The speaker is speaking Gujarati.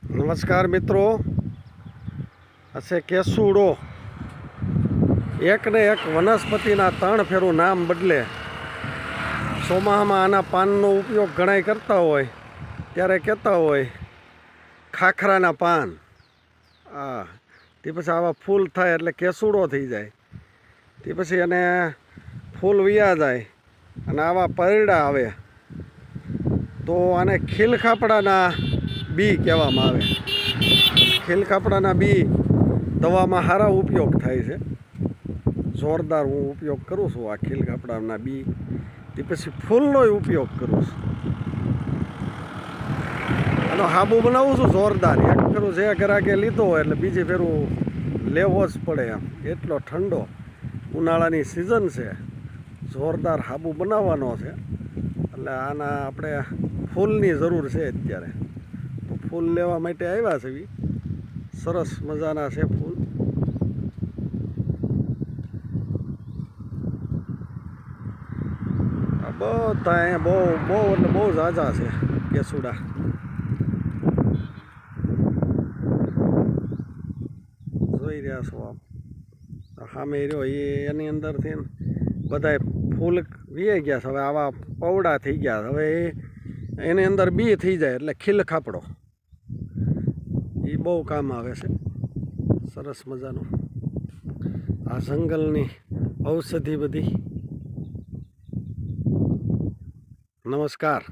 નમસ્કાર મિત્રો, હશે કેસુડો એકને એક વનસ્પતિના 3 ફેરું નામ બદલે. ચોમાસામાં આના પાનનો ઉપયોગ ઘણાય કરતા હોય ત્યારે કહેતા હોય ખાખરાના પાન. તે પછી આવા ફૂલ થાય એટલે કેસુડો થઈ જાય. તે પછી એને ફૂલ વિયા જાય અને આવા પરડા આવે તો આને ખીલખાપડાના બી કહેવામાં આવે. ખીલખાપડાના બી દવામાં સારા ઉપયોગ થાય છે. જોરદાર હું ઉપયોગ કરું છું આ ખીલખાપડાના બી. તે પછી ફૂલનો ઉપયોગ કરું છું. આનો હાબુ બનાવું છું જોરદાર. એક ફેરું જે ગ્રાહકે લીધો હોય એટલે બીજી ફેરું લેવો જ પડે એમ. એટલો ઠંડો ઉનાળાની સિઝન છે. જોરદાર હાબુ બનાવવાનો છે એટલે આના આપણે ફૂલની જરૂર છે અત્યારે. તો ફૂલ લેવા માટે આવ્યા છે. સરસ મજાના છે ફૂલ. બધા અહીંયા બહુ એટલે બહુ ઝાઝા છે કેસુડા. જોઈ રહ્યા છો આપ સામે રહ્યો એની અંદરથી બધા ફૂલ વીએ ગયા છે. હવે આવા પવડા થઈ ગયા. હવે એની અંદર બી થઈ જાય એટલે ખીલખાપડો એ બહુ કામ આવે છે. સરસ મજાનું આ જંગલની ઔષધિ બધી. નમસ્કાર.